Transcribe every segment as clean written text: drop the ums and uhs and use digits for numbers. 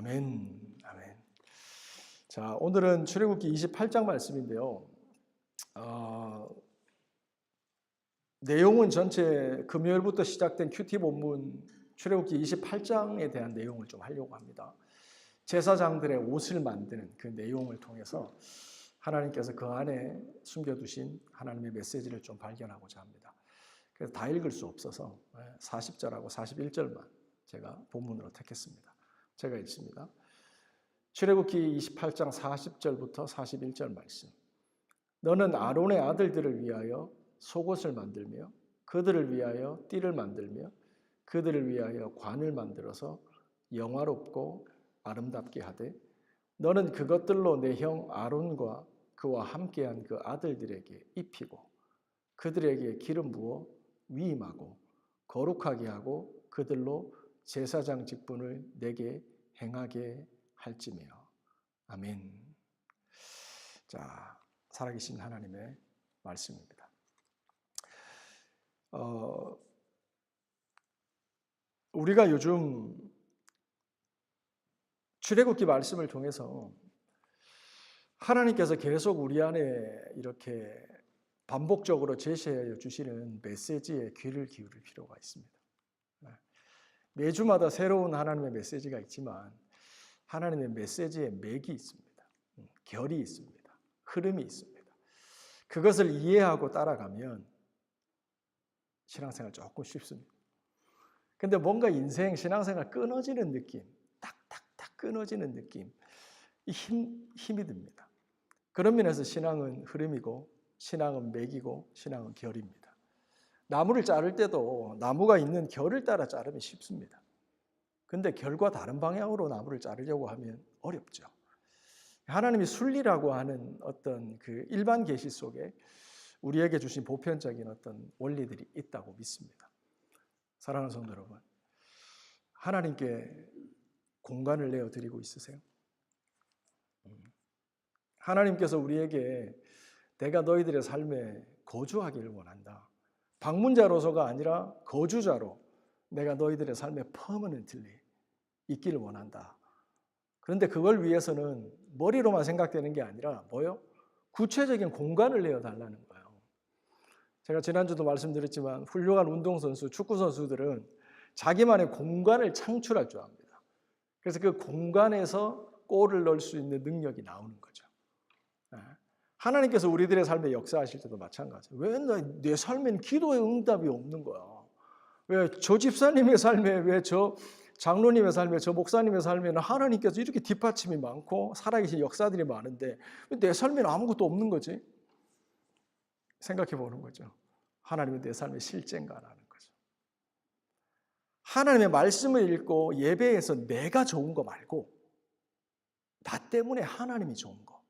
아멘. 아멘. 자, 오늘은 출애굽기 28장 말씀인데요. 내용은 전체 금요일부터 시작된 큐티 본문 출애굽기 28장에 대한 내용을 좀 하려고 합니다. 제사장들의 옷을 만드는 그 내용을 통해서 하나님께서 그 안에 숨겨두신 하나님의 메시지를 좀 발견하고자 합니다. 그래서 다 읽을 수 없어서 40절하고 41절만 제가 본문으로 택했습니다. 제가 읽습니다. 출애굽기 28장 40절부터 41절 말씀. 너는 아론의 아들들을 위하여 속옷을 만들며 그들을 위하여 띠를 만들며 그들을 위하여 관을 만들어서 영화롭고 아름답게 하되 너는 그것들로 내 형 아론과 그와 함께한 그 아들들에게 입히고 그들에게 기름 부어 위임하고 거룩하게 하고 그들로 제사장 직분을 내게 행하게 할지며. 아멘. 자, 살아계신 하나님의 말씀입니다. 우리가 요즘 출애굽기 말씀을 통해서 하나님께서 계속 우리 안에 이렇게 반복적으로 제시해 주시는 메시지에 귀를 기울일 필요가 있습니다. 매주마다 새로운 하나님의 메시지가 있지만 하나님의 메시지에 맥이 있습니다. 결이 있습니다. 흐름이 있습니다. 그것을 이해하고 따라가면 신앙생활 조금 쉽습니다. 근데 뭔가 인생 신앙생활 끊어지는 느낌, 딱딱딱 끊어지는 느낌, 힘이 듭니다. 그런 면에서 신앙은 흐름이고 신앙은 맥이고 신앙은 결입니다. 나무를 자를 때도 나무가 있는 결을 따라 자르면 쉽습니다. 근데 결과 다른 방향으로 나무를 자르려고 하면 어렵죠. 하나님이 순리라고 하는 어떤 그 일반 계시 속에 우리에게 주신 보편적인 어떤 원리들이 있다고 믿습니다. 사랑하는 성도 여러분, 하나님께 공간을 내어드리고 있으세요? 하나님께서 우리에게 내가 너희들의 삶에 거주하기를 원한다. 방문자로서가 아니라 거주자로 내가 너희들의 삶에 퍼머넌틀리 있기를 원한다. 그런데 그걸 위해서는 머리로만 생각되는 게 아니라 뭐요? 구체적인 공간을 내어달라는 거예요. 제가 지난주도 말씀드렸지만 훌륭한 운동선수, 축구선수들은 자기만의 공간을 창출할 줄 압니다. 그래서 그 공간에서 골을 넣을 수 있는 능력이 나오는 거죠. 하나님께서 우리들의 삶에 역사하실 때도 마찬가지예요. 왜 내 삶엔 기도의 응답이 없는 거야? 왜 저 집사님의 삶에, 왜 저 장로님의 삶에, 저 목사님의 삶에는 하나님께서 이렇게 뒷받침이 많고 살아계신 역사들이 많은데 왜 내 삶에는 아무것도 없는 거지? 생각해 보는 거죠. 하나님은 내 삶의 실제인가라는 거죠. 하나님의 말씀을 읽고 예배에서 내가 좋은 거 말고 나 때문에 하나님이 좋은 거.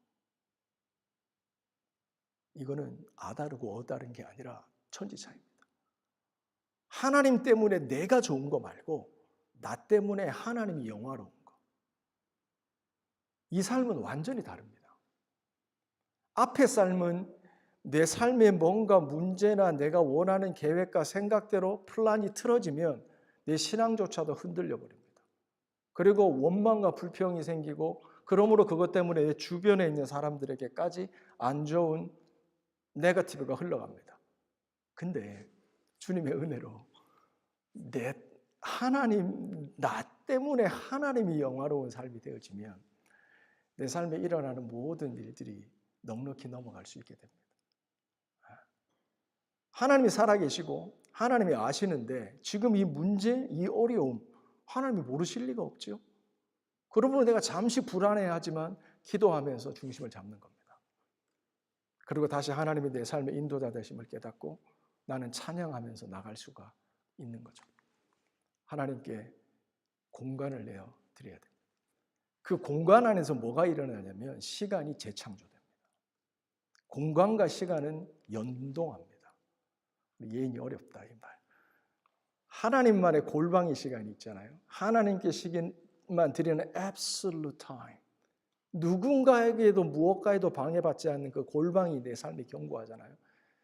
이거는 아다르고 어다른 게 아니라 천지차이입니다. 하나님 때문에 내가 좋은 거 말고 나 때문에 하나님이 영화로운 거. 이 삶은 완전히 다릅니다. 앞의 삶은 내 삶에 뭔가 문제나 내가 원하는 계획과 생각대로 플랜이 틀어지면 내 신앙조차도 흔들려 버립니다. 그리고 원망과 불평이 생기고 그러므로 그것 때문에 내 주변에 있는 사람들에게까지 안 좋은 네거티브가 흘러갑니다. 근데 주님의 은혜로 나 때문에 하나님이 영화로운 삶이 되어지면 내 삶에 일어나는 모든 일들이 넉넉히 넘어갈 수 있게 됩니다. 하나님이 살아계시고 하나님이 아시는데 지금 이 문제, 이 어려움 하나님이 모르실 리가 없죠. 그러므로 내가 잠시 불안해하지만 기도하면서 중심을 잡는 겁니다. 그리고 다시 하나님이 내 삶의 인도자 되심을 깨닫고 나는 찬양하면서 나갈 수가 있는 거죠. 하나님께 공간을 내어 드려야 됩니다. 그 공간 안에서 뭐가 일어나냐면 시간이 재창조됩니다. 공간과 시간은 연동합니다. 예인이 어렵다 이 말. 하나님만의 골방의 시간이 있잖아요. 하나님께 시간만 드리는 absolute time. 누군가에게도 무엇과에도 방해받지 않는 그 골방이 내 삶이 견고하잖아요.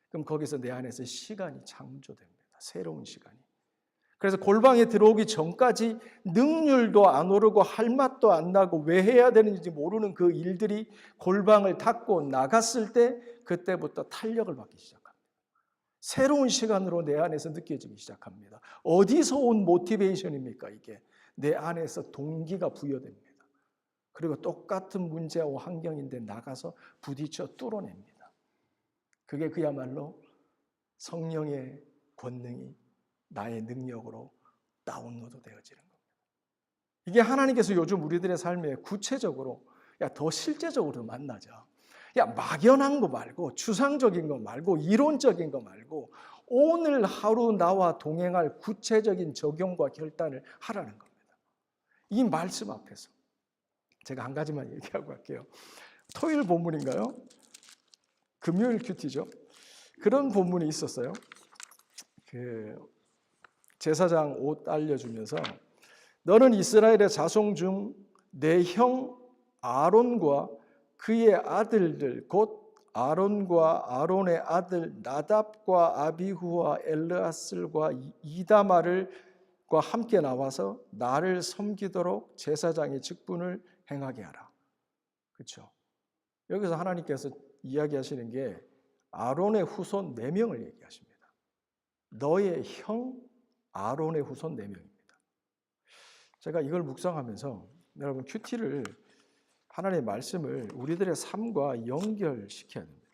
그럼 거기서 내 안에서 시간이 창조됩니다. 새로운 시간이. 그래서 골방에 들어오기 전까지 능률도 안 오르고 할 맛도 안 나고 왜 해야 되는지 모르는 그 일들이 골방을 닫고 나갔을 때 그때부터 탄력을 받기 시작합니다. 새로운 시간으로 내 안에서 느껴지기 시작합니다. 어디서 온 모티베이션입니까? 이게 내 안에서 동기가 부여됩니다. 그리고 똑같은 문제와 환경인데 나가서 부딪혀 뚫어냅니다. 그게 그야말로 성령의 권능이 나의 능력으로 다운로드 되어지는 겁니다. 이게 하나님께서 요즘 우리들의 삶에 구체적으로 더 실제적으로 만나자. 막연한 거 말고 추상적인 거 말고 이론적인 거 말고 오늘 하루 나와 동행할 구체적인 적용과 결단을 하라는 겁니다. 이 말씀 앞에서 제가 한 가지만 얘기하고 갈게요. 토요일 본문인가요? 금요일 큐티죠. 그런 본문이 있었어요. 제사장 옷 알려주면서 너는 이스라엘의 자손 중 내 형 아론과 그의 아들들 곧 아론과 아론의 아들 나답과 아비후와 엘르아슬과 이다말과 함께 나와서 나를 섬기도록 제사장의 직분을 행하게 하라. 그렇죠? 여기서 하나님께서 이야기하시는 게 아론의 후손 4명을 얘기하십니다. 너의 형 아론의 후손 4명입니다. 제가 이걸 묵상하면서 여러분 큐티를 하나님의 말씀을 우리들의 삶과 연결시켜야 됩니다.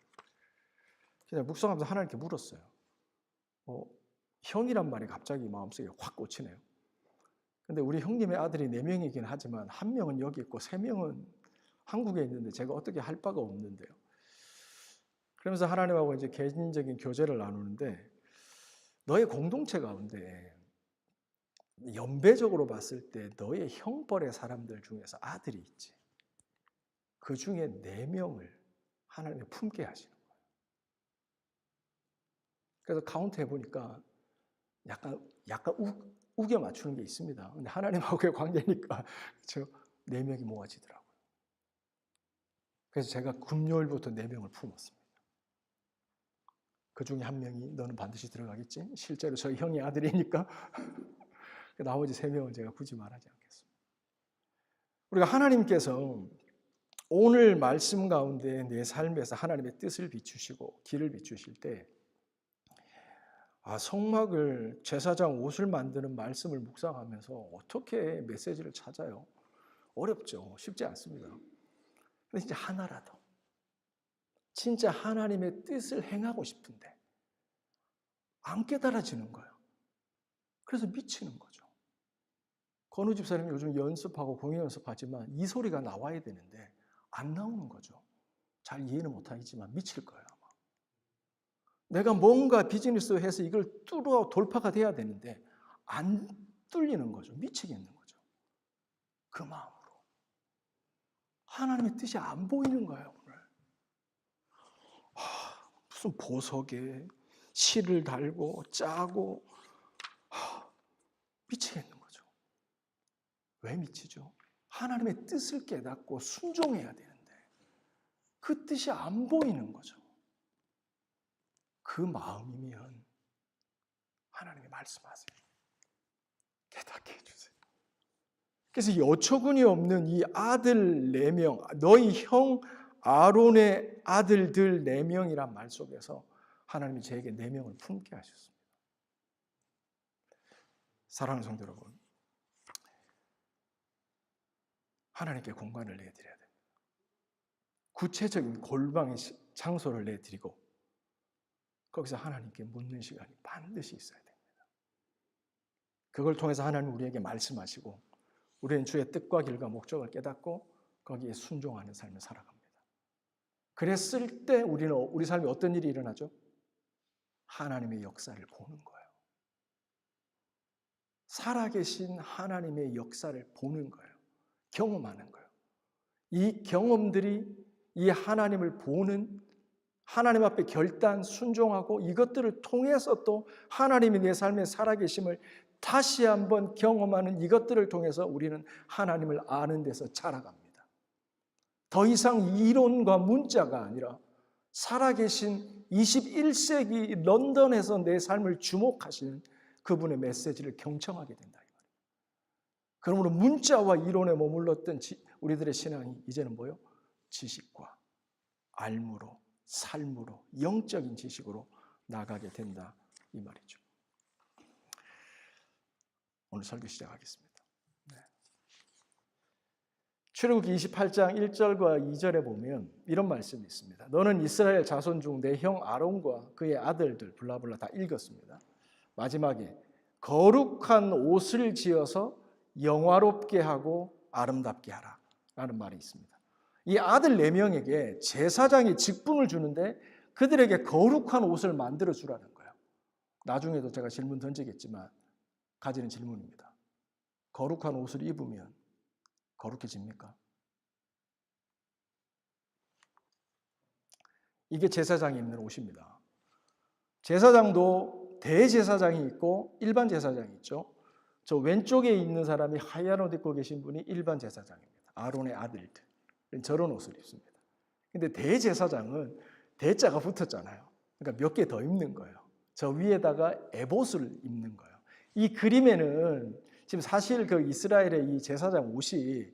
그냥 묵상하면서 하나님께 물었어요. 형이란 말이 갑자기 마음속에 확 꽂히네요. 근데 우리 형님의 아들이 4명이긴 하지만 1명은 여기 있고 3명은 한국에 있는데 제가 어떻게 할 바가 없는데요. 그러면서 하나님하고 이제 개인적인 교제를 나누는데 너의 공동체 가운데 연배적으로 봤을 때 너의 형벌의 사람들 중에서 아들이 있지. 그 중에 4명을 하나님이 품게 하시는 거예요. 그래서 카운트 해보니까 약간 우겨 맞추는 게 있습니다. 근데 하나님하고의 관계니까 저 4명이 모아지더라고요. 그래서 제가 금요일부터 4명을 품었습니다. 그 중에 1명이 너는 반드시 들어가겠지? 실제로 저희 형의 아들이니까 나머지 3명은 제가 굳이 말하지 않겠습니다. 우리가 하나님께서 오늘 말씀 가운데 내 삶에서 하나님의 뜻을 비추시고 길을 비추실 때 성막을 제사장 옷을 만드는 말씀을 묵상하면서 어떻게 메시지를 찾아요? 어렵죠. 쉽지 않습니다. 근데 진짜 하나라도 진짜 하나님의 뜻을 행하고 싶은데 안 깨달아지는 거예요. 그래서 미치는 거죠. 건우 집사님이 요즘 연습하고 공연 연습하지만 이 소리가 나와야 되는데 안 나오는 거죠. 잘 이해는 못하겠지만 미칠 거예요. 아마. 내가 뭔가 비즈니스 해서 이걸 뚫어 돌파가 돼야 되는데 안 뚫리는 거죠. 미치겠는 거죠. 그 마음으로. 하나님의 뜻이 안 보이는 거예요. 오늘. 무슨 보석에 실을 달고 짜고 미치겠는 거죠. 왜 미치죠? 하나님의 뜻을 깨닫고 순종해야 되는데 그 뜻이 안 보이는 거죠. 그 마음이면 하나님이 말씀하세요. 깨닫게 해주세요. 그래서 이 어처구니 없는 이 아들 4명, 너희 형 아론의 아들들 4명이란 말 속에서 하나님이 저에게 4명을 품게 하셨습니다. 사랑하는 성도 여러분, 하나님께 공간을 내드려야 됩니다. 구체적인 골방의 장소를 내드리고 거기서 하나님께 묻는 시간이 반드시 있어야 됩니다. 그걸 통해서 하나님 우리에게 말씀하시고 우리는 주의 뜻과 길과 목적을 깨닫고 거기에 순종하는 삶을 살아갑니다. 그랬을 때 우리 삶에 어떤 일이 일어나죠? 하나님의 역사를 보는 거예요. 살아계신 하나님의 역사를 보는 거예요. 경험하는 거예요. 이 경험들이 이 하나님을 보는 하나님 앞에 결단, 순종하고 이것들을 통해서 또 하나님이 내 삶에 살아계심을 다시 한번 경험하는 이것들을 통해서 우리는 하나님을 아는 데서 자라갑니다. 더 이상 이론과 문자가 아니라 살아계신 21세기 런던에서 내 삶을 주목하시는 그분의 메시지를 경청하게 된다. 그러므로 문자와 이론에 머물렀던 우리들의 신앙이 이제는 뭐요? 지식과 알무로, 삶으로, 영적인 지식으로 나가게 된다 이 말이죠. 오늘 설교 시작하겠습니다. 출애굽기 28장 1절과 2절에 보면 이런 말씀이 있습니다. 너는 이스라엘 자손 중 내 형 아론과 그의 아들들 블라블라 다 읽었습니다. 마지막에 거룩한 옷을 지어서 영화롭게 하고 아름답게 하라 라는 말이 있습니다. 이 아들 4명에게 제사장이 직분을 주는데 그들에게 거룩한 옷을 만들어 주라는 거예요. 나중에도 제가 질문 던지겠지만 가지는 질문입니다. 거룩한 옷을 입으면 거룩해집니까? 이게 제사장이 입는 옷입니다. 제사장도 대제사장이 있고 일반 제사장이 있죠. 저 왼쪽에 있는 사람이 하얀 옷 입고 계신 분이 일반 제사장입니다. 아론의 아들들. 저런 옷을 입습니다. 근데 대제사장은 대자가 붙었잖아요. 그러니까 몇 개 더 입는 거예요. 저 위에다가 에봇을 입는 거예요. 이 그림에는 지금 사실 그 이스라엘의 이 제사장 옷이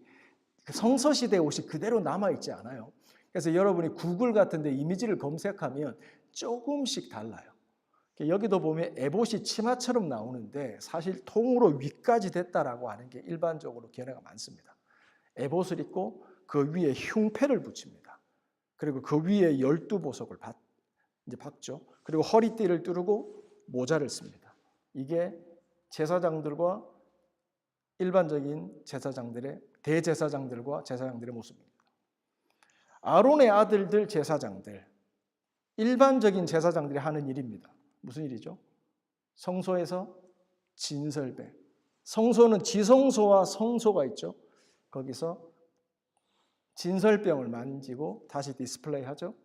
성서 시대 옷이 그대로 남아 있지 않아요. 그래서 여러분이 구글 같은 데 이미지를 검색하면 조금씩 달라요. 여기도 보면 에봇이 치마처럼 나오는데 사실 통으로 위까지 됐다라고 하는 게 일반적으로 견해가 많습니다. 에봇을 입고 그 위에 흉패를 붙입니다. 그리고 그 위에 12보석을 박죠. 그리고 허리띠를 뚫고 모자를 씁니다. 이게 제사장들과 일반적인 제사장들의 대제사장들과 제사장들의 모습입니다. 아론의 아들들 제사장들, 일반적인 제사장들이 하는 일입니다. 무슨 일이죠? 성소에서 진설배. 성소는 지성소와 성소가 있죠. 거기서 진설병을 만지고 다시 디스플레이 하죠.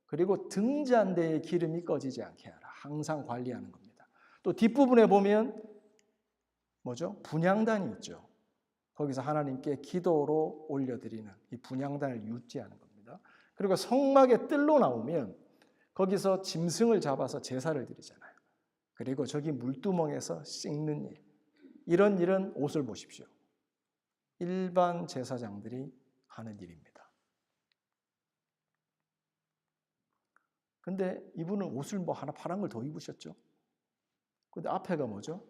그리고 등잔대에 기름이 꺼지지 않게 하라. 항상 관리하는 겁니다. 또 뒷부분에 보면 뭐죠? 분향단이 있죠. 거기서 하나님께 기도로 올려드리는 이 분향단을 유지하는 겁니다. 그리고 성막의 뜰로 나오면 거기서 짐승을 잡아서 제사를 드리잖아요. 그리고 저기 물두멍에서 씻는 일. 이런 일은 옷을 보십시오. 일반 제사장들이 하는 일입니다. 근데 이분은 옷을 뭐 하나 파란 걸 더 입으셨죠. 근데 앞에가 뭐죠?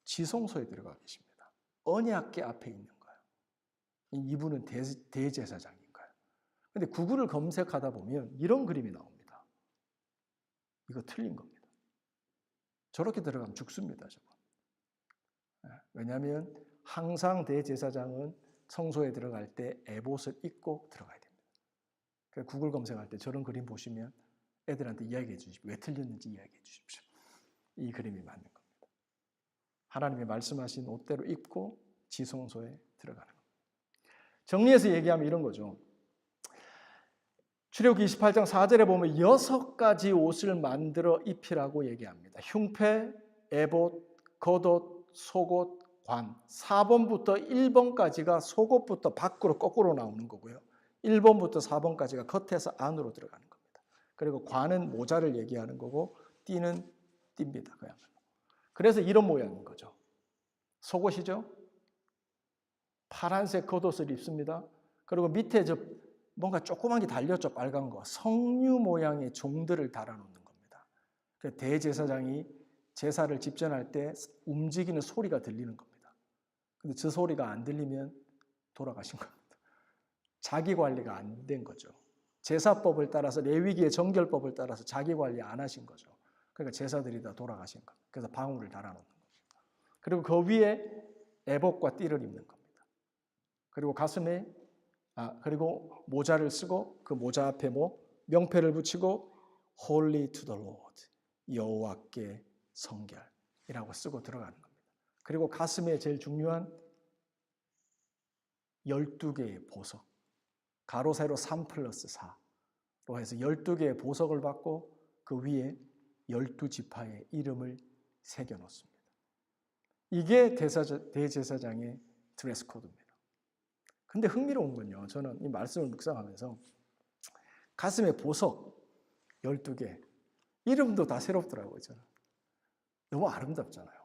지성소에 들어가 계십니다. 언약궤 앞에 있는 거예요. 이분은 대제사장인 거예요. 근데 구글을 검색하다 보면 이런 그림이 나옵니다. 이거 틀린 겁니다. 저렇게 들어가면 죽습니다. 저거. 왜냐하면 항상 대제사장은 성소에 들어갈 때 에봇을 입고 들어가야 됩니다. 그래서 구글 검색할 때 저런 그림 보시면 애들한테 이야기해 주십시오. 왜 틀렸는지 이야기해 주십시오. 이 그림이 맞는 겁니다. 하나님이 말씀하신 옷대로 입고 지성소에 들어가는 겁니다. 정리해서 얘기하면 이런 거죠. 출애굽기 28장 4절에 보면 6가지 옷을 만들어 입히라고 얘기합니다. 흉패, 에봇, 겉옷, 속옷, 관. 4번부터 1번까지가 속옷부터 밖으로 거꾸로 나오는 거고요. 1번부터 4번까지가 겉에서 안으로 들어가는 겁니다. 그리고 관은 모자를 얘기하는 거고 띠는 띠입니다. 그야말로. 그래서 이런 모양인 거죠. 속옷이죠. 파란색 겉옷을 입습니다. 그리고 밑에 저 뭔가 조그만 게 달렸죠. 빨간 거. 석류 모양의 종들을 달아놓는 겁니다. 대제사장이 제사를 집전할 때 움직이는 소리가 들리는 겁니다. 근데 저 소리가 안 들리면 돌아가신 겁니다. 자기 관리가 안 된 거죠. 제사법을 따라서 레위기의 정결법을 따라서 자기 관리 안 하신 거죠. 그러니까 제사들이 다 돌아가신 겁니다. 그래서 방울을 달아놓는 겁니다. 그리고 그 위에 에봇과 띠를 입는 겁니다. 그리고 가슴에 그리고 모자를 쓰고 그 모자 앞에 명패를 붙이고 Holy to the Lord, 여호와께 성결이라고 쓰고 들어가는 겁니다. 그리고 가슴에 제일 중요한 12개의 보석, 가로 세로 3+4로 해서 12개의 보석을 받고 그 위에 12지파의 이름을 새겨놓습니다. 이게 대제사장의 드레스 코드입니다. 근데 흥미로운 건요. 저는 이 말씀을 묵상하면서 가슴에 보석 12개, 이름도 다 새롭더라고요. 저는. 너무 아름답잖아요.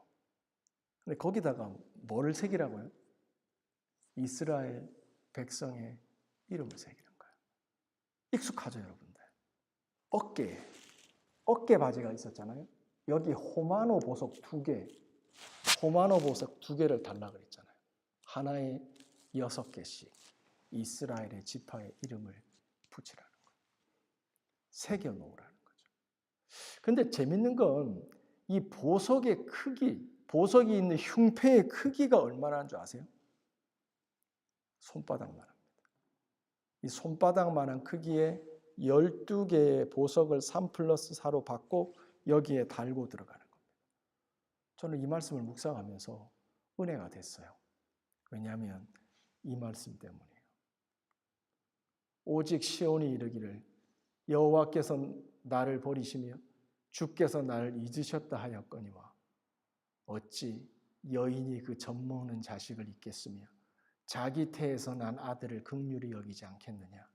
근데 거기다가 뭐를 새기라고요? 이스라엘 백성의 이름을 새기는 거예요. 익숙하죠, 여러분들? 어깨 바지가 있었잖아요. 여기 호마노 보석 2개, 호마노 보석 2개를 달라 그랬잖아요. 하나에 6개씩 이스라엘의 지파의 이름을 붙이라는 거예요. 새겨 놓으라는 거죠. 근데 재밌는 건 이 보석의 크기, 보석이 있는 흉패의 크기가 얼마나인 줄 아세요? 손바닥만 합니다. 이 손바닥만한 크기의 12개의 보석을 3+4로 받고 여기에 달고 들어가는 겁니다. 저는 이 말씀을 묵상하면서 은혜가 됐어요. 왜냐하면 이 말씀 때문이에요. 오직 시온이 이르기를 여호와께서 나를 버리시며 주께서 나를 잊으셨다 하였거니와 어찌 여인이 그 젖먹는 자식을 잊겠으며 자기 태에서 난 아들을 긍휼히 여기지 않겠느냐.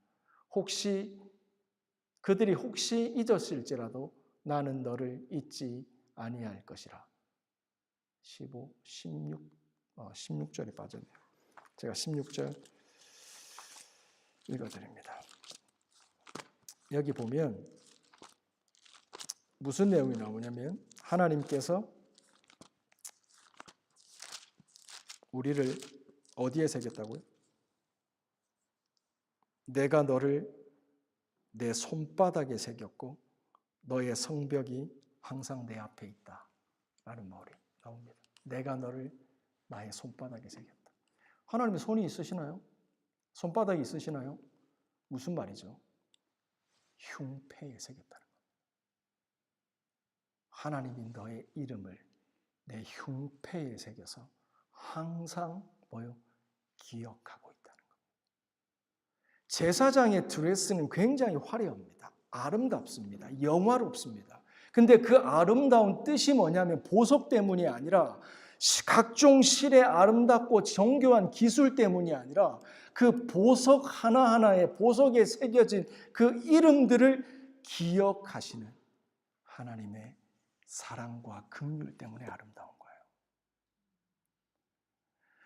그들이 혹시 잊었을지라도 나는 너를 잊지 아니할 것이라. 15, 16절이 빠졌네요. 제가 16절 읽어드립니다. 여기 보면 무슨 내용이 나오냐면 하나님께서 우리를 어디에 새겼다고요? 내가 너를 내 손바닥에 새겼고 너의 성벽이 항상 내 앞에 있다 라는 말이 나옵니다. 내가 너를 나의 손바닥에 새겼다. 하나님의 손이 있으시나요? 손바닥이 있으시나요? 무슨 말이죠? 흉패에 새겼다는 겁니다. 하나님이 너의 이름을 내 흉패에 새겨서 항상 기억하고 있다는 겁니다. 제사장의 드레스는 굉장히 화려합니다. 아름답습니다. 영화롭습니다. 근데 그 아름다운 뜻이 뭐냐면 보석 때문이 아니라 각종 실의 아름답고 정교한 기술 때문이 아니라 그 보석 하나하나에 보석에 새겨진 그 이름들을 기억하시는 하나님의 사랑과 긍휼 때문에 아름다운 거예요.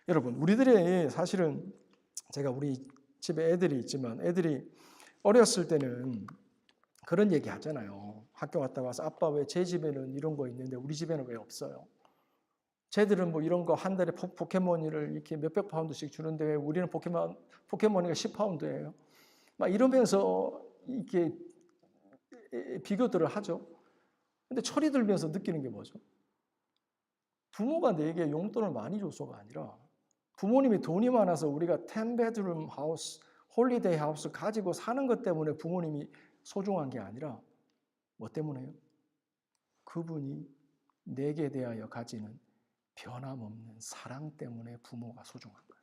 여러분, 우리들의 사실은 제가 우리 집에 애들이 있지만 애들이 어렸을 때는 그런 얘기 하잖아요. 학교 갔다 와서 아빠 왜 제 집에는 이런 거 있는데 우리 집에는 왜 없어요? 쟤들은 뭐 이런 거 한 달에 포켓몬이를 이렇게 몇백 파운드씩 주는데 왜 우리는 포켓몬이가 10파운드예요? 막 이러면서 이렇게 비교들을 하죠. 근데 철이 들면서 느끼는 게 뭐죠? 부모가 내게 용돈을 많이 줘서가 아니라 부모님이 돈이 많아서 우리가 10베드룸 하우스, 홀리데이 하우스 가지고 사는 것 때문에 부모님이 소중한 게 아니라 뭐 때문에요? 그분이 내게 대하여 가지는 변함없는 사랑 때문에 부모가 소중한 거예요.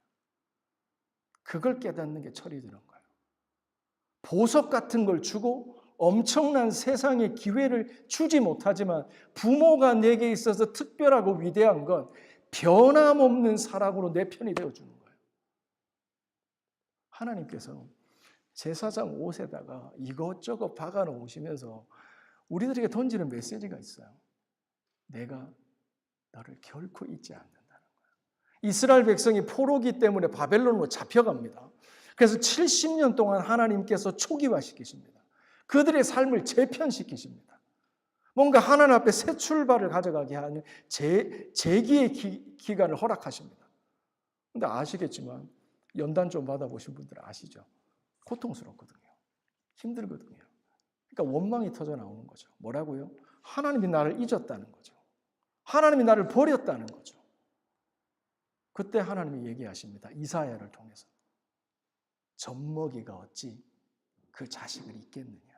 그걸 깨닫는 게 철이 드는 거예요. 보석 같은 걸 주고 엄청난 세상의 기회를 주지 못하지만 부모가 내게 있어서 특별하고 위대한 건 변함없는 사랑으로 내 편이 되어주는 거예요. 하나님께서 제사장 옷에다가 이것저것 박아 놓으시면서 우리들에게 던지는 메시지가 있어요. 내가 너를 결코 잊지 않는다는 거예요. 이스라엘 백성이 포로기 때문에 바벨론으로 잡혀갑니다. 그래서 70년 동안 하나님께서 초기화시키십니다. 그들의 삶을 재편시키십니다. 뭔가 하나님 앞에 새 출발을 가져가게 하는 재기의 기간을 허락하십니다. 근데 아시겠지만 연단 좀 받아보신 분들 아시죠? 고통스럽거든요. 힘들거든요. 그러니까 원망이 터져 나오는 거죠. 뭐라고요? 하나님이 나를 잊었다는 거죠. 하나님이 나를 버렸다는 거죠. 그때 하나님이 얘기하십니다. 이사야를 통해서. 젖먹이가 어찌 그 자식을 잊겠느냐.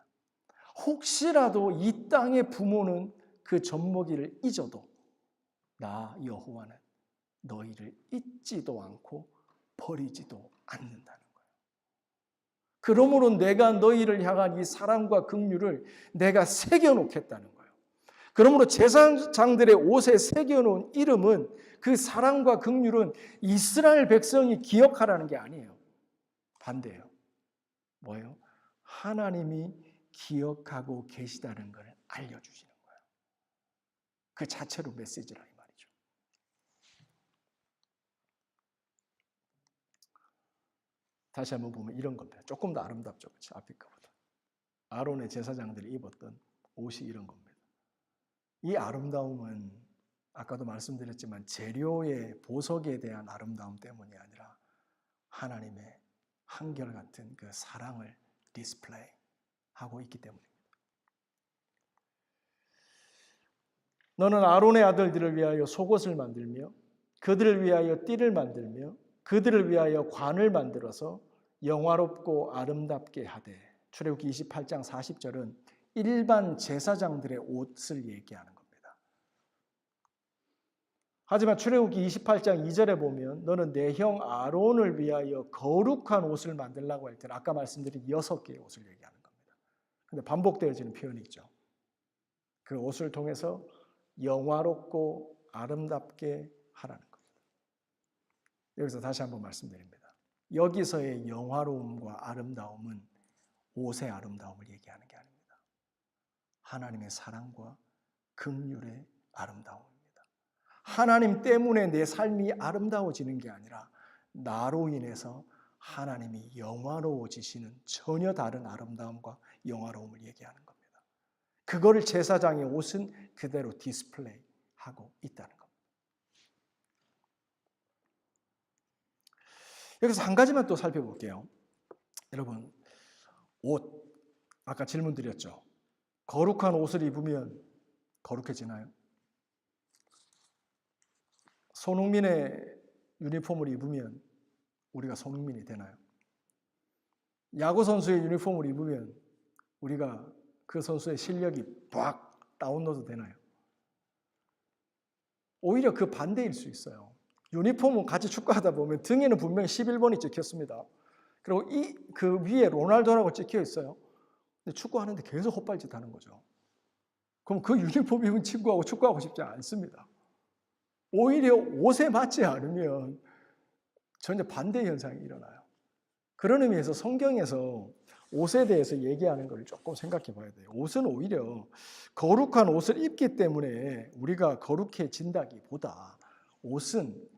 혹시라도 이 땅의 부모는 그 젖먹이를 잊어도 나 여호와는 너희를 잊지도 않고 버리지도 않는다는 거예요. 그러므로 내가 너희를 향한 이 사랑과 긍휼을 내가 새겨놓겠다는 거예요. 그러므로 제사장들의 옷에 새겨놓은 이름은 그 사랑과 긍휼은 이스라엘 백성이 기억하라는 게 아니에요. 반대예요. 뭐예요? 하나님이 기억하고 계시다는 걸 알려주시는 거예요. 그 자체로 메시지라 이 말이죠. 다시 한번 보면 이런 겁니다. 조금 더 아름답죠. 그렇죠? 앞에 거보다. 아론의 제사장들이 입었던 옷이 이런 겁니다. 이 아름다움은 아까도 말씀드렸지만 재료의 보석에 대한 아름다움 때문이 아니라 하나님의 한결같은 그 사랑을 디스플레이하고 있기 때문입니다. 너는 아론의 아들들을 위하여 속옷을 만들며 그들을 위하여 띠를 만들며 그들을 위하여 관을 만들어서 영화롭고 아름답게 하되. 출애굽기 28장 40절은 일반 제사장들의 옷을 얘기하는 겁니다. 하지만 출애굽기 28장 2절에 보면 너는 내 형 아론을 위하여 거룩한 옷을 만들라고 할 때는 아까 말씀드린 6개의 옷을 얘기하는 겁니다. 근데 반복되어지는 표현이 있죠. 그 옷을 통해서 영화롭고 아름답게 하라는 겁니다. 여기서 다시 한번 말씀드립니다. 여기서의 영화로움과 아름다움은 옷의 아름다움을 얘기하는 게 아닙니다. 하나님의 사랑과 긍휼의 아름다움입니다. 하나님 때문에 내 삶이 아름다워지는 게 아니라 나로 인해서 하나님이 영화로워지시는 전혀 다른 아름다움과 영화로움을 얘기하는 겁니다. 그거를 제사장의 옷은 그대로 디스플레이하고 있다는 겁니다. 여기서 한 가지만 또 살펴볼게요. 여러분, 옷, 아까 질문 드렸죠. 거룩한 옷을 입으면 거룩해지나요? 손흥민의 유니폼을 입으면 우리가 손흥민이 되나요? 야구 선수의 유니폼을 입으면 우리가 그 선수의 실력이 빡 다운로드 되나요? 오히려 그 반대일 수 있어요. 유니폼은 같이 축구하다 보면 등에는 분명히 11번이 찍혔습니다. 그리고 그 위에 로날도라고 찍혀 있어요. 근데 축구하는데 계속 헛발짓 하는 거죠. 그럼 그 유니폼 입은 친구하고 축구하고 싶지 않습니다. 오히려 옷에 맞지 않으면 전혀 반대 현상이 일어나요. 그런 의미에서 성경에서 옷에 대해서 얘기하는 걸 조금 생각해 봐야 돼요. 옷은 오히려 거룩한 옷을 입기 때문에 우리가 거룩해진다기보다 옷은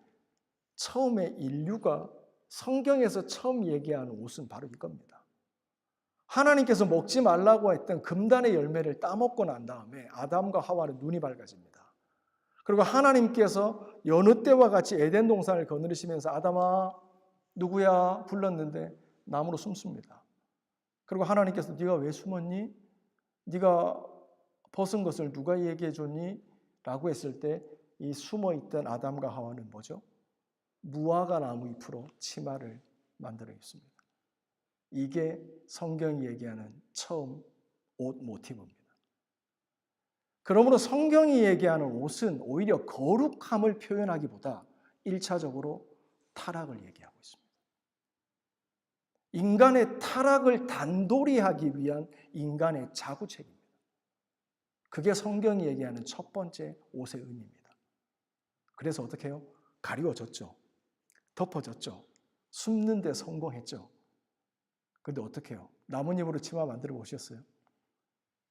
처음에 인류가 성경에서 처음 얘기하는 옷은 바로 이겁니다. 하나님께서 먹지 말라고 했던 금단의 열매를 따먹고 난 다음에 아담과 하와는 눈이 밝아집니다. 그리고 하나님께서 여느 때와 같이 에덴 동산을 거느리시면서 아담아 누구야 불렀는데 나무로 숨습니다. 그리고 하나님께서 네가 왜 숨었니? 네가 벗은 것을 누가 얘기해 줬니? 라고 했을 때 이 숨어있던 아담과 하와는 뭐죠? 무화과 나무 잎으로 치마를 만들어 입습니다. 이게 성경이 얘기하는 처음 옷 모티브입니다. 그러므로 성경이 얘기하는 옷은 오히려 거룩함을 표현하기보다 1차적으로 타락을 얘기하고 있습니다. 인간의 타락을 단돌이 하기 위한 인간의 자구책입니다. 그게 성경이 얘기하는 첫 번째 옷의 의미입니다. 그래서 어떻게 해요? 가리워졌죠. 덮어졌죠. 숨는 데 성공했죠. 근데 어떻게 해요? 나뭇잎으로 치마 만들어 보셨어요?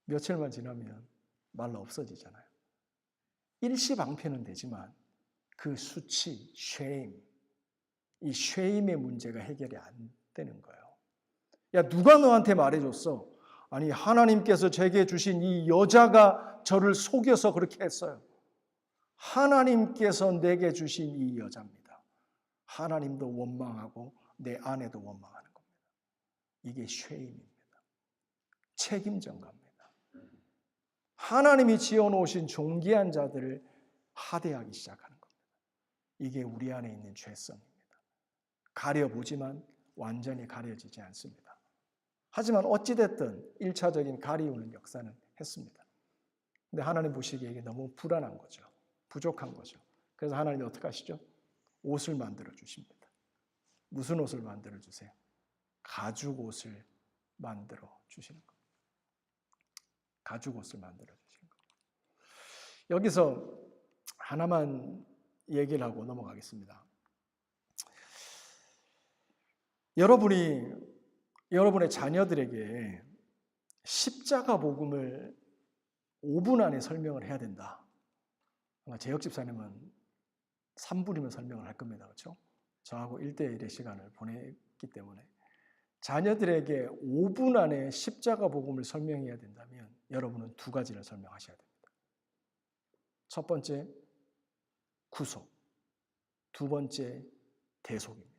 며칠만 지나면 말라 없어지잖아요. 일시방편은 되지만 그 수치, 이 쉐임의 문제가 해결이 안 되는 거예요. 야, 누가 너한테 말해줬어? 아니, 하나님께서 제게 주신 이 여자가 저를 속여서 그렇게 했어요. 하나님께서 내게 주신 이 여자입니다. 하나님도 원망하고 내 아내도 원망하는 겁니다. 이게 쉐임입니다. 책임 전가입니다. 하나님이 지어놓으신 존귀한 자들을 하대하기 시작하는 겁니다. 이게 우리 안에 있는 죄성입니다. 가려보지만 완전히 가려지지 않습니다. 하지만 어찌됐든 1차적인 가리우는 역사는 했습니다. 근데 하나님 보시기에 이게 너무 불안한 거죠. 부족한 거죠. 그래서 하나님이 어떻게 하시죠? 옷을 만들어 주십니다. 무슨 옷을 만들어 주세요? 가죽 옷을 만들어 주시는 겁니다. 가죽 옷을 만들어 주시는 겁니다. 여기서 하나만 얘기를 하고 넘어가겠습니다. 여러분의 자녀들에게 십자가 복음을 5분 안에 설명을 해야 된다. 아마 재혁 집사님은 3분이면 설명을 할 겁니다. 그렇죠? 저하고 1대1의 시간을 보내기 있기 때문에 자녀들에게 5분 안에 십자가 복음을 설명해야 된다면 여러분은 두 가지를 설명하셔야 됩니다. 첫 번째, 구속. 두 번째, 대속입니다.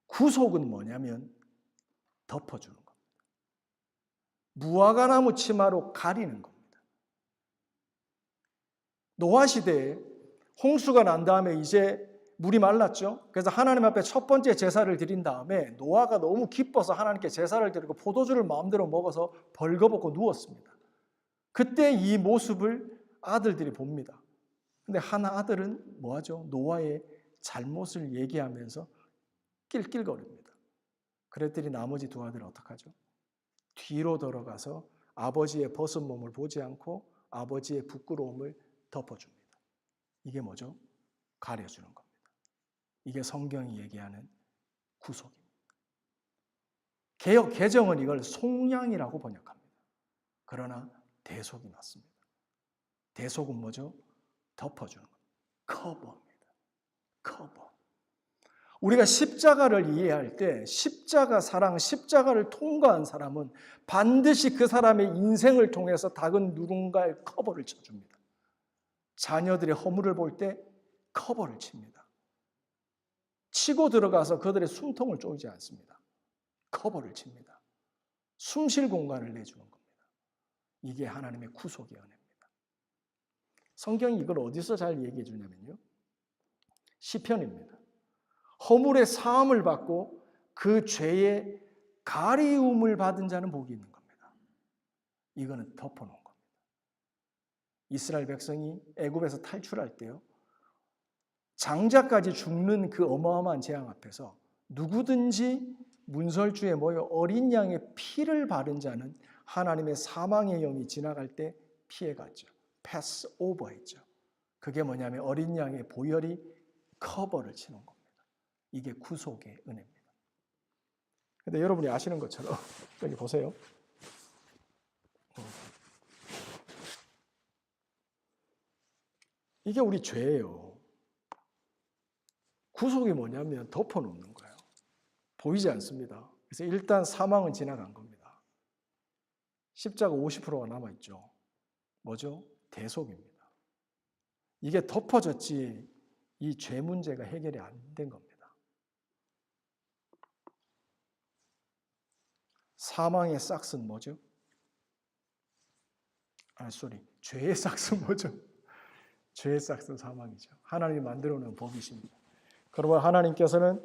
구속은 뭐냐면 덮어주는 겁니다. 무화과나무 치마로 가리는 겁니다. 노아 시대에 홍수가 난 다음에 이제 물이 말랐죠. 그래서 하나님 앞에 첫 번째 제사를 드린 다음에 노아가 너무 기뻐서 하나님께 제사를 드리고 포도주를 마음대로 먹어서 벌거벗고 누웠습니다. 그때 이 모습을 아들들이 봅니다. 근데 한 아들은 뭐하죠? 노아의 잘못을 얘기하면서 낄낄거립니다. 그랬더니 나머지 두 아들은 어떡하죠? 뒤로 들어가서 아버지의 벗은 몸을 보지 않고 아버지의 부끄러움을 덮어줍니다. 이게 뭐죠? 가려주는 겁니다. 이게 성경이 얘기하는 구속입니다. 개역 개정은 이걸 속량이라고 번역합니다. 그러나 대속이 맞습니다. 대속은 뭐죠? 덮어주는 겁니다. 커버입니다. 커버. 우리가 십자가를 이해할 때 십자가 사랑, 십자가를 통과한 사람은 반드시 그 사람의 인생을 통해서 작은 누군가의 커버를 쳐줍니다. 자녀들의 허물을 볼 때 커버를 칩니다. 치고 들어가서 그들의 숨통을 쪼이지 않습니다. 커버를 칩니다. 숨 쉴 공간을 내주는 겁니다. 이게 하나님의 구속의 은혜입니다. 성경이 이걸 어디서 잘 얘기해 주냐면요. 시편입니다. 허물의 사함을 받고 그 죄의 가리움을 받은 자는 복이 있는 겁니다. 이거는 덮어놓은 겁니다. 이스라엘 백성이 애굽에서 탈출할 때요. 장자까지 죽는 그 어마어마한 재앙 앞에서 누구든지 문설주에 모여 어린 양의 피를 바른 자는 하나님의 사망의 영이 지나갈 때 피해갔죠. 패스 오버 했죠. 그게 뭐냐면 어린 양의 보혈이 커버를 치는 겁니다. 이게 구속의 은혜입니다. 근데 여러분이 아시는 것처럼 여기 보세요. 이게 우리 죄예요. 구속이 뭐냐면 덮어놓는 거예요. 보이지 않습니다. 그래서 일단 사망은 지나간 겁니다. 십자가 50%가 남아있죠. 뭐죠? 대속입니다. 이게 덮어졌지 이 죄 문제가 해결이 안 된 겁니다. 사망의 싹스는 뭐죠? 죄의 싹스는 뭐죠? 죄의 싹스는 사망이죠. 하나님이 만들어 놓은 법이십니다. 그러면 하나님께서는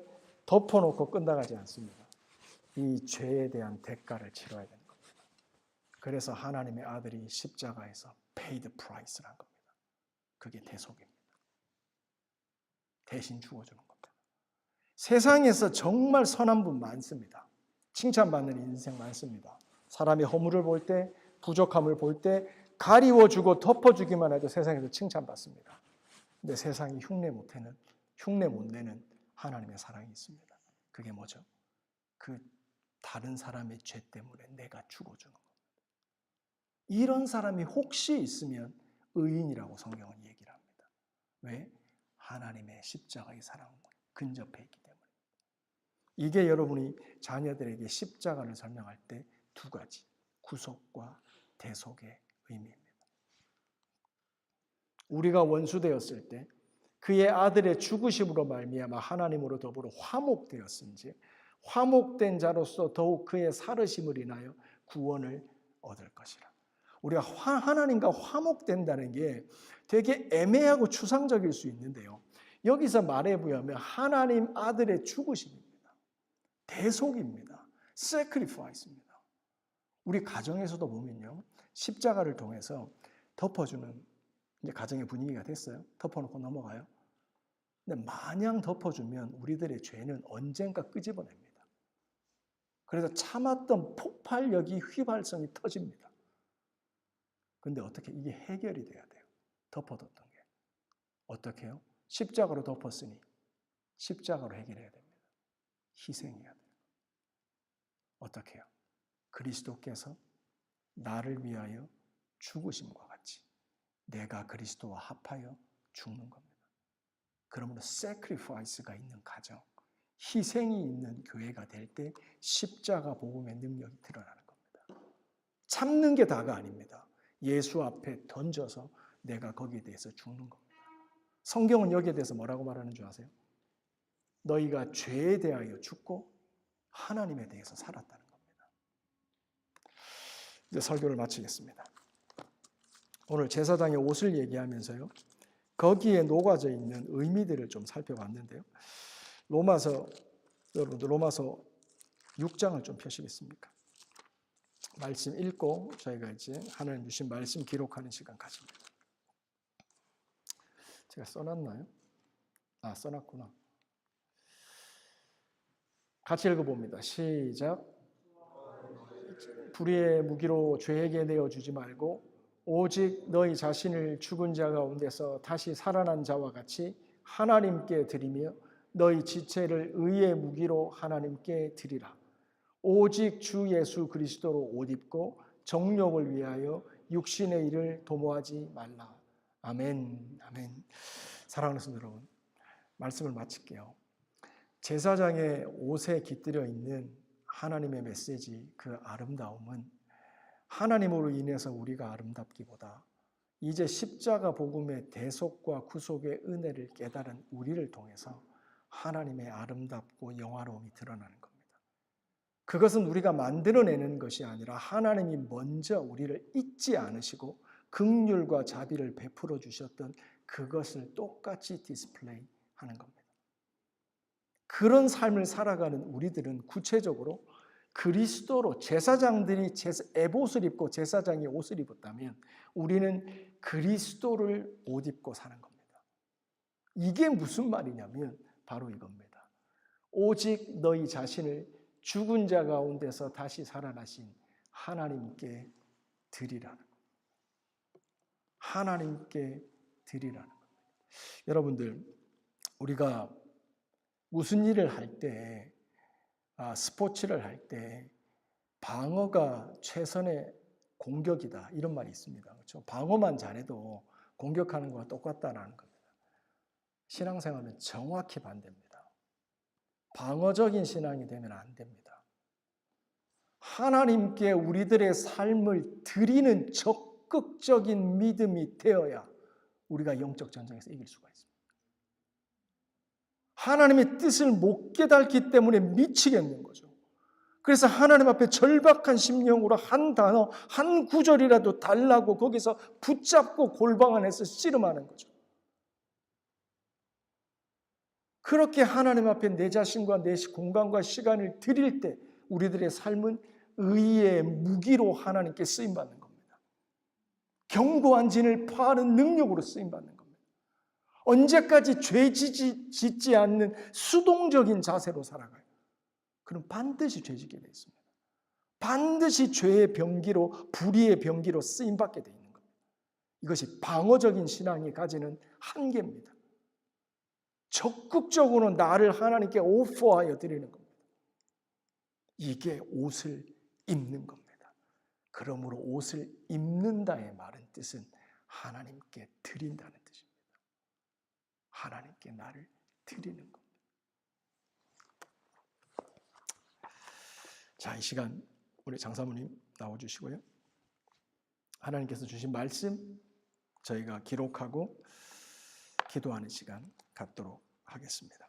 덮어놓고 끝나가지 않습니다. 이 죄에 대한 대가를 치러야 되는 겁니다. 그래서 하나님의 아들이 십자가에서 paid price를 한 겁니다. 그게 대속입니다. 대신 죽어주는 겁니다. 세상에서 정말 선한 분 많습니다. 칭찬받는 인생 많습니다. 사람이 허물을 볼 때, 부족함을 볼 때 가리워주고 덮어주기만 해도 세상에서 칭찬받습니다. 근데 세상이 흉내 못 내는 하나님의 사랑이 있습니다. 그게 뭐죠? 그 다른 사람의 죄 때문에 내가 죽어주는 겁니다. 이런 사람이 혹시 있으면 의인이라고 성경은 얘기를 합니다. 왜? 하나님의 십자가의 사랑은 근접해 있기 때문에. 이게 여러분이 자녀들에게 십자가를 설명할 때 두 가지, 구속과 대속의 의미입니다. 우리가 원수되었을 때 그의 아들의 죽으심으로 말미암아 하나님으로 더불어 화목되었은지 화목된 자로서 더욱 그의 살으심을 인하여 구원을 얻을 것이라. 우리가 하나님과 화목된다는 게 되게 애매하고 추상적일 수 있는데요. 여기서 말해보면 하나님 아들의 죽으심입니다. 대속입니다. sacrifice입니다. 우리 가정에서도 보면요. 십자가를 통해서 덮어주는 이제 가정의 분위기가 됐어요. 덮어놓고 넘어가요. 근데 마냥 덮어주면 우리들의 죄는 언젠가 끄집어냅니다. 그래서 참았던 폭발력이 휘발성이 터집니다. 근데 어떻게 이게 해결이 돼야 돼요. 덮어뒀던 게. 어떻게 해요? 십자가로 덮었으니 십자가로 해결해야 됩니다. 희생해야 돼요. 어떻게 해요? 그리스도께서 나를 위하여 죽으심과 같이 내가 그리스도와 합하여 죽는 겁니다. 그러므로 sacrifice가 있는 가정, 희생이 있는 교회가 될 때 십자가 복음의 능력이 드러나는 겁니다. 참는 게 다가 아닙니다. 예수 앞에 던져서 내가 거기에 대해서 죽는 겁니다. 성경은 여기에 대해서 뭐라고 말하는 줄 아세요? 너희가 죄에 대하여 죽고 하나님에 대해서 살았다는 겁니다. 이제 설교를 마치겠습니다. 오늘 제사장의 옷을 얘기하면서요, 거기에 녹아져 있는 의미들을 좀 살펴봤는데요. 여러분들 로마서 6장을 좀 펴시겠습니까? 말씀 읽고 저희가 이제 하나님 주신 말씀 기록하는 시간 가집니다. 제가 써놨나요? 써놨구나. 같이 읽어봅니다. 시작. 불의의 무기로 죄에게 내어주지 말고 오직 너희 자신을 죽은 자 가운데서 다시 살아난 자와 같이 하나님께 드리며 너희 지체를 의의 무기로 하나님께 드리라. 오직 주 예수 그리스도로 옷 입고 정욕을 위하여 육신의 일을 도모하지 말라. 아멘. 아멘. 사랑하는 성도 여러분, 말씀을 마칠게요. 제사장의 옷에 깃들여 있는 하나님의 메시지, 그 아름다움은 하나님으로 인해서 우리가 아름답기보다 이제 십자가 복음의 대속과 구속의 은혜를 깨달은 우리를 통해서 하나님의 아름답고 영화로움이 드러나는 겁니다. 그것은 우리가 만들어내는 것이 아니라 하나님이 먼저 우리를 잊지 않으시고 긍휼과 자비를 베풀어 주셨던 그것을 똑같이 디스플레이하는 겁니다. 그런 삶을 살아가는 우리들은 구체적으로 그리스도로, 제사장들이 에봇을 입고 제사장이 옷을 입었다면 우리는 그리스도를 옷 입고 사는 겁니다. 이게 무슨 말이냐면 바로 이겁니다. 오직 너희 자신을 죽은 자 가운데서 다시 살아나신 하나님께 드리라는 겁니다. 하나님께 드리라는 겁니다. 여러분들, 우리가 무슨 일을 할 때, 스포츠를 할 때 방어가 최선의 공격이다, 이런 말이 있습니다. 그렇죠? 방어만 잘해도 공격하는 것과 똑같다라는 겁니다. 신앙생활은 정확히 반대입니다. 방어적인 신앙이 되면 안 됩니다. 하나님께 우리들의 삶을 드리는 적극적인 믿음이 되어야 우리가 영적 전쟁에서 이길 수가 있습니다. 하나님의 뜻을 못 깨닫기 때문에 미치겠는 거죠. 그래서 하나님 앞에 절박한 심령으로 한 단어, 한 구절이라도 달라고 거기서 붙잡고 골방 안에서 씨름하는 거죠. 그렇게 하나님 앞에 내 자신과 내 공간과 시간을 드릴 때 우리들의 삶은 의의 무기로 하나님께 쓰임받는 겁니다. 견고한 진을 파하는 능력으로 쓰임받는 겁니다. 언제까지 죄 짓지 않는 수동적인 자세로 살아가요? 그럼 반드시 죄짓게 되어 있습니다. 반드시 죄의 병기로, 불의의 병기로 쓰임받게 되어 있는 겁니다. 이것이 방어적인 신앙이 가지는 한계입니다. 적극적으로 나를 하나님께 오퍼하여 드리는 겁니다. 이게 옷을 입는 겁니다. 그러므로 옷을 입는다의 말은 뜻은 하나님께 드린다는 뜻입니다. 하나님께 나를 드리는 겁니다. 자, 이 시간 우리 장사모님 나와주시고요. 하나님께서 주신 말씀 저희가 기록하고 기도하는 시간 갖도록 하겠습니다.